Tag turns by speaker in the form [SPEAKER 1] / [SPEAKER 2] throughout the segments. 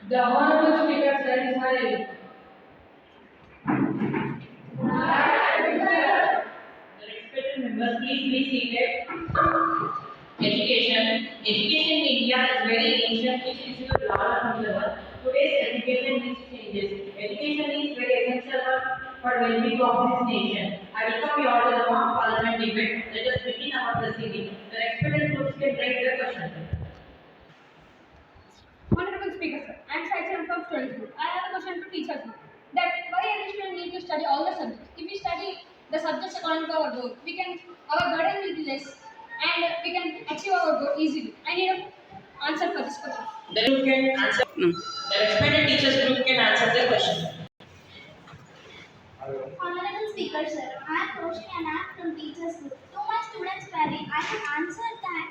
[SPEAKER 1] The honorable speaker said Israel.
[SPEAKER 2] The respected members, please be seated. Education in India is very ancient, which is your large from the world. Today's education needs changes. Education is very essential for well-being of this nation. I welcome you all to the mock parliament debate. Let us begin our proceeding. The respected groups can raise their question.
[SPEAKER 3] Honorable Speaker, sir, I am Saicham from Students Group. I have a question to teachers group. That why every student need to study all the subjects? If we study the subjects according to our goal, our burden will be less and we can achieve our goal easily. I need an answer for this question.
[SPEAKER 2] The group can answer. No. The respected teachers group can answer the question.
[SPEAKER 4] Honorable Speaker, sir, I am Roshni and I am from Teachers Group. To my students' query, I can answer that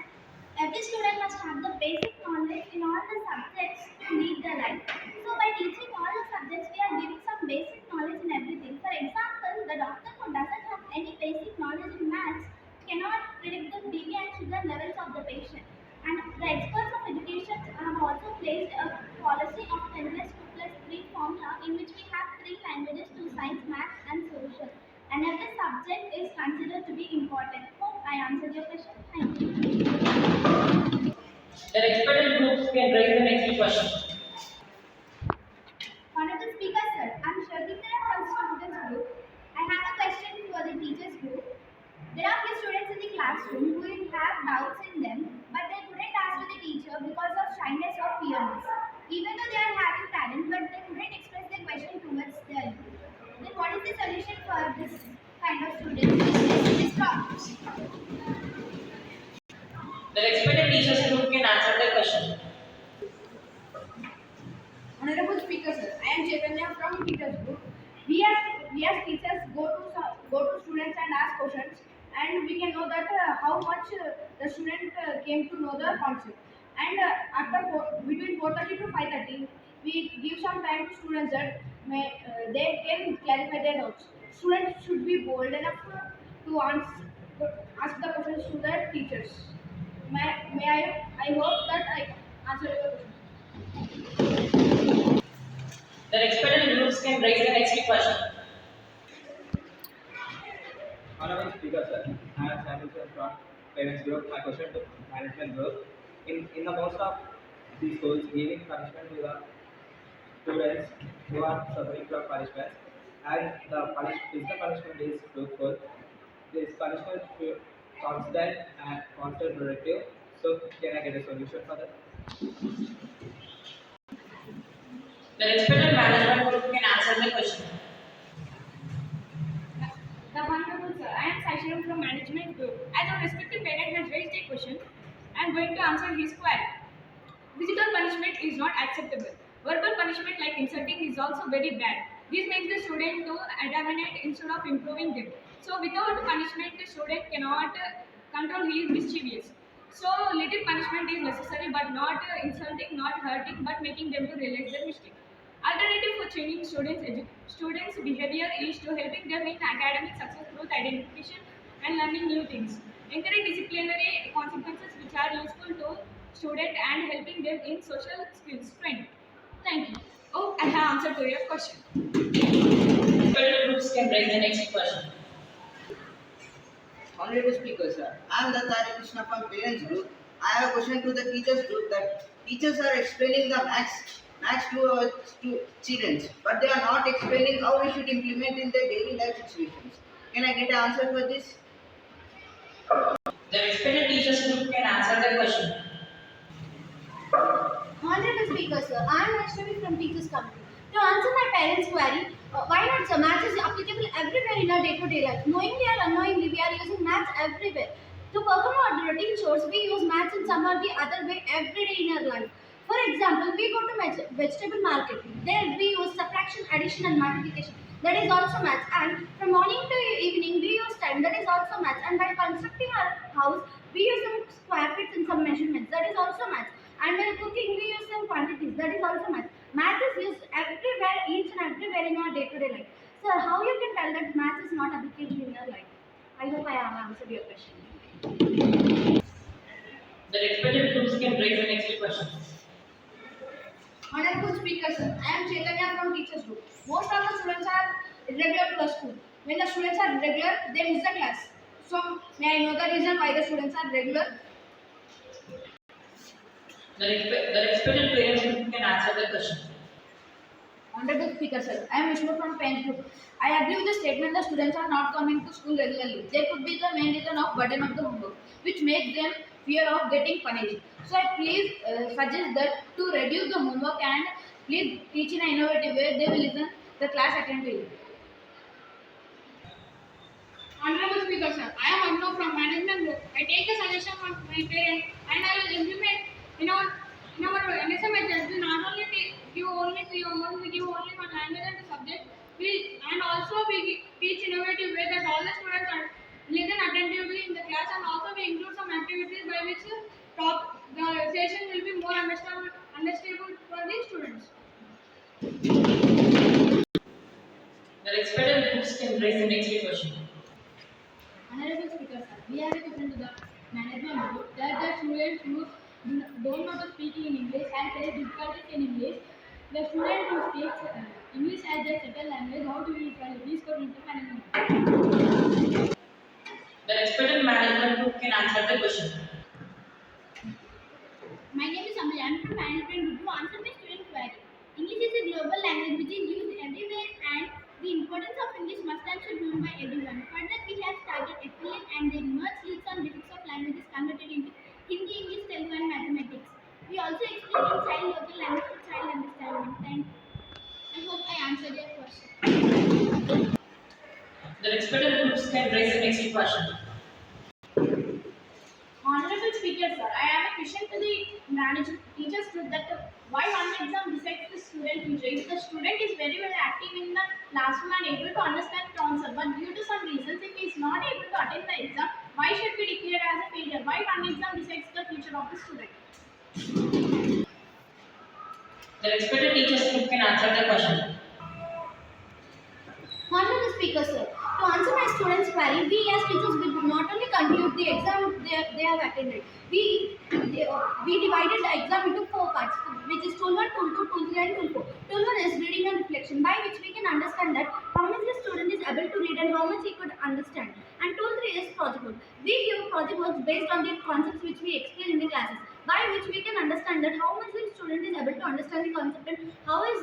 [SPEAKER 4] every student must have the basic knowledge in all the subjects to lead their life. So, by teaching all the subjects, we are giving some basic knowledge in everything. For example, the doctor who doesn't have any basic knowledge in maths cannot predict the BP and sugar levels of the patient. And the experts of education have also placed a policy of 10 plus 2 plus 3 formula in which we have 3 languages to science, maths and social. And every subject is considered to be important. Hope I answered your question. Thank you.
[SPEAKER 2] The respected groups can raise the next question.
[SPEAKER 4] Honorable Speaker, sir, I am Shravitra from Students Group. I have a question for the teachers group. There are few students in the classroom who will have doubts in them, but they couldn't ask to the teacher because of shyness or fearness. Even though they are having talent, but they couldn't express their question towards their youth. Then what is the solution for this kind of students? This problem.
[SPEAKER 2] The respected teachers group can answer the question.
[SPEAKER 3] Honorable Speaker, sir, I am Chaitanya from Teachers Group. We as teachers go to students and ask questions, and we can know that how much the student came to know the concept. And between 4:30 to 5:30, we give some time to students that they can clarify their doubts. Students should be bold enough to ask the questions to their teachers. I hope that I answer your question.
[SPEAKER 2] The respected groups can raise the next question.
[SPEAKER 5] Honorable Speaker, sir, I am Samuel from Parents Group. My question to Management Group. In the most of these schools, giving punishment to the students who are suffering from punishment, and the physical punishment is fruitful. This punishment should constant and constant productive. So, can I get a solution for that?
[SPEAKER 2] The respected management group can answer the question.
[SPEAKER 3] The Honorable Sir, I am Sashiram from Management Group. As our respected parent has raised a question, I am going to answer his query. Physical punishment is not acceptable. Verbal punishment like insulting is also very bad. This makes the student to adamant instead of improving them. So without punishment, the student cannot control his mischievous. So little punishment is necessary, but not insulting, not hurting, but making them to realize their mistake. Alternative for changing students' behavior is to helping them in academic success through identification and learning new things. Encourage disciplinary consequences which are useful to student and helping them in social skills training. Thank you. Oh, I have answered to your question.
[SPEAKER 2] Respected groups can raise the next question.
[SPEAKER 6] Honorable Speaker, sir, I am Dattari Krishna from Parents Group. I have a question to the teachers group that teachers are explaining the maths to children, but they are not explaining how we should implement in their daily life situations. Can I get an answer for this?
[SPEAKER 2] The respected teachers group can answer the question.
[SPEAKER 4] Honorable Speaker, sir, I am Vaishnavi from Teachers Company. To answer my parents' query, why not, sir? Maths is applicable everywhere in our day-to-day life. Knowingly or unknowingly, we are using maths everywhere. To perform our routine chores, we use maths in some or the other way every day in our life. For example, we go to vegetable market. There we use subtraction, addition and multiplication. That is also maths. And from morning to evening, we use time. That is also maths. And by constructing our house, we use some square feet and some measurements. That is also maths. And while cooking, we use some quantities. That is also maths. Math is used everywhere, each and everywhere in our day-to-day life. So, how you can tell that math is not applicable in your life? I hope I have answered your question.
[SPEAKER 2] The respected groups can raise the next question.
[SPEAKER 4] Honorable Speaker, sir, I am Chaitanya from Teachers Group. Most of the students are irregular to the school. When the students are irregular, they miss the class. So, may I know the reason why the students are regular?
[SPEAKER 2] The respected parents can answer the question.
[SPEAKER 4] Honorable Speaker, sir, I am Vishnu from Parents Group. I agree with the statement that students are not coming to school regularly. There could be the main reason of burden of the homework, which makes them fear of getting punished. So I please suggest that to reduce the homework and please teach in an innovative way. They will listen the class attentively.
[SPEAKER 3] Honorable Speaker, sir, I am Abno from Management Group. I take the suggestion from my parents and I will implement in our NSMHS. We not only give only three homework, we give only one language and subject. And also we teach innovative way that all the students are listen attentively in the class, and also we include some activities by which the session will be more understandable for the students.
[SPEAKER 2] The respected groups can raise the next question.
[SPEAKER 4] Honorable Speaker, sir, we have a question to the management board that the students who don't know to speak in English and face difficulties in English, the student who speaks English as their second language, how do we try this for management?
[SPEAKER 2] The respected management group can answer the question.
[SPEAKER 4] My name is Amal. I am from Management Group to answer my student query. English is a global language which is used everywhere, and the importance of English must and should be known by everyone. Further, we have started affiliate and they merge leads on basics of languages converted into Hindi, English, Telugu and mathematics. We also explain in child local language for child understanding. Thank you. I hope I answered your question.
[SPEAKER 2] The respected groups can raise the next question.
[SPEAKER 4] Honorable Speaker, sir, I have a question to the teachers group that why one exam decides the student future. If the student is very well active in the classroom and able to understand the answer, but due to some reasons, if he is not able to attend the exam, why should we declare as a failure? Why one exam decides the future of the student?
[SPEAKER 2] The respected teachers group can answer the question.
[SPEAKER 4] Honorable Speaker, sir, to answer my students' query, we as teachers will not only conclude the exam they have attended, we divided the exam into four parts, which is Tool 1, Tool 2, Tool 3 and Tool 4. Tool 1 is reading and reflection, by which we can understand that how much the student is able to read and how much he could understand. And Tool 3 is project work. We give project works based on the concepts which we explain in the classes, by which we can understand that how much the student is able to understand the concept and how is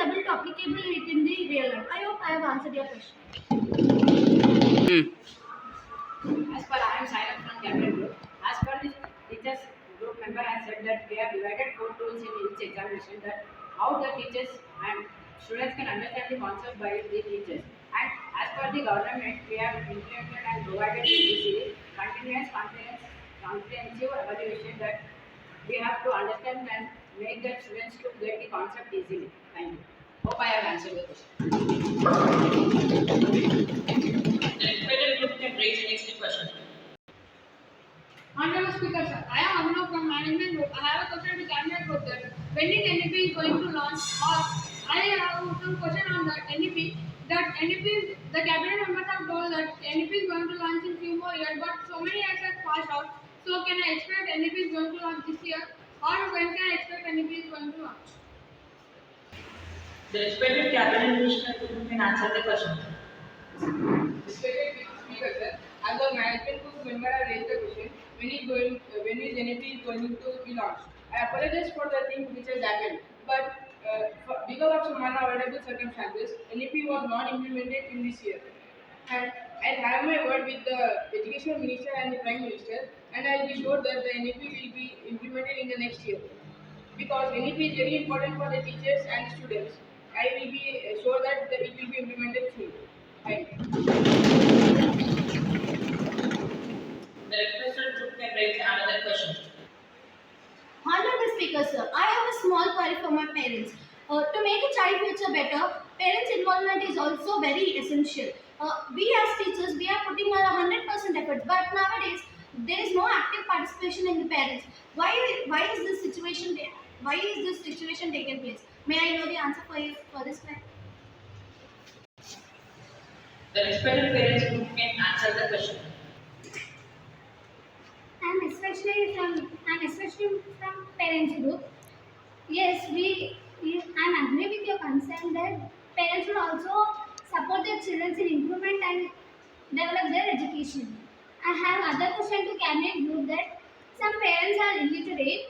[SPEAKER 4] able to applicable it in the real life. I hope I have answered your question.
[SPEAKER 7] As per I am silent from Cabinet Group. As per the teachers group member has said that we have divided four tools in each examination, that how the teachers and students can understand the concept by the teachers. And as per the government, we have implemented and provided the comprehensive evaluation, that we have to understand and make the students to get the concept easily. Thank you. Hope I have answered the question.
[SPEAKER 2] The respected group can raise the next question.
[SPEAKER 3] Honorable Speaker, sir, I am Abno from Management Group. I have a question to Cabinet Group that when is NEP is going to launch, or I have some question on the NEP. That NEP, the Cabinet members have told that NEP is going to launch in few more years, but so many years have passed out. So can I expect NEP is going to launch this year, or when can I expect NEP is going to launch?
[SPEAKER 2] The respected cabinet group can answer the question.
[SPEAKER 1] Respected Speaker, sir, as a management group member, I raised the question when is NAP is going to be launched. I apologize for the thing which has happened, but because of some unavoidable circumstances, NAP was not implemented in this year. And I have my word with the Education Minister and the Prime Minister, and I will be sure that the NAP will be implemented in the next year. Because NEP is very important for the teachers and students. I will be sure that it will be implemented soon. Thank you.
[SPEAKER 2] The respected group can raise another question.
[SPEAKER 4] Honorable Speaker, sir, I have a small query for my parents. To make a child future better, parents' involvement is also very essential. We as teachers, we are putting a 100% effort, but nowadays there is no active participation in the parents. Why is this situation there? Why is this situation taking place? May I know the answer for this question?
[SPEAKER 2] The respected parents group can answer the question.
[SPEAKER 4] I'm especially from parents group. Yes, I agree with your concern that parents should also support their children in improvement and develop their education. I have other question to cabinet group that some parents are illiterate,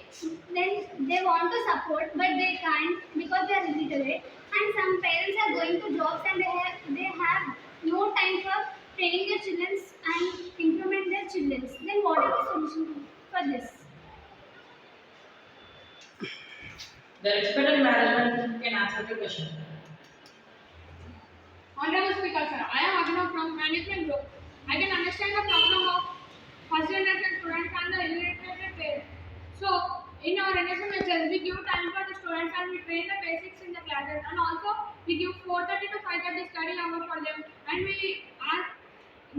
[SPEAKER 4] then they want to support but they can't because they are illiterate, and some parents are going to jobs and they have no time for training their children and implement their children. Then what is the solution for this?
[SPEAKER 2] The respected management can answer the question.
[SPEAKER 3] Honorable Speaker, sir, I am Abhinav from Management Group. I can understand the problem of first generation students and the illiterate parents. So, in our NSMHS, we give time for the students and we train the basics in the classes, and also we give 4:30 to 5:30 study hours for them, and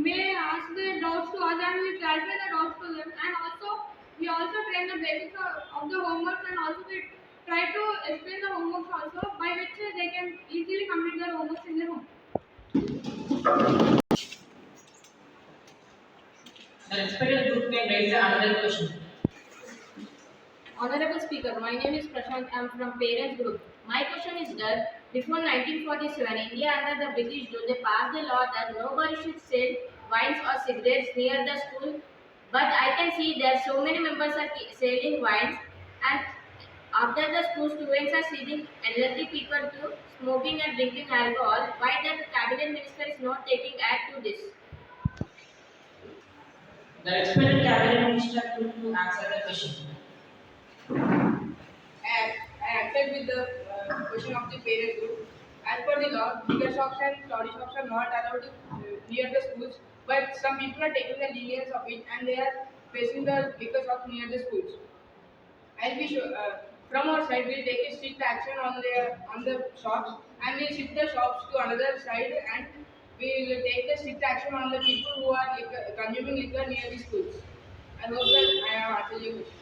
[SPEAKER 3] may ask their doubts to us and we clarify the doubts to them, and also we also train the basics of the homework, and also we try to explain the homeworks also by which they can easily complete their homeworks in their home.
[SPEAKER 2] The respected group can raise another question.
[SPEAKER 7] Honorable Speaker, my name is Prashant. I am from Parents Group. My question is that before 1947, India under the British rule, they passed a law that nobody should sell wines or cigarettes near the school. But I can see that so many members are selling wines, and after the school students are seeing elderly people to smoking and drinking alcohol. Why the cabinet minister is not taking act to this?
[SPEAKER 2] The respected cabinet minister to answer the question.
[SPEAKER 1] I accept with the question of the parent group. As per the law, liquor shops and toddy shops are not allowed near the schools, but some people are taking the lenience of it and they are placing the liquor shops near the schools. And from our side, we'll take a strict action on the shops and we'll shift the shops to another side and we will take the strict action on the people who are consuming liquor near the schools. I hope that I have answered your question.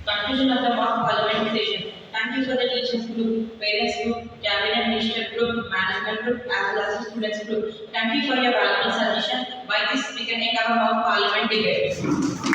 [SPEAKER 2] Conclusion of the mock parliament session. Thank you for the teachers group, parents group, cabinet minister group, management group, as well as the students group. Thank you for your valuable suggestion. By this, we can end our mock parliament debate.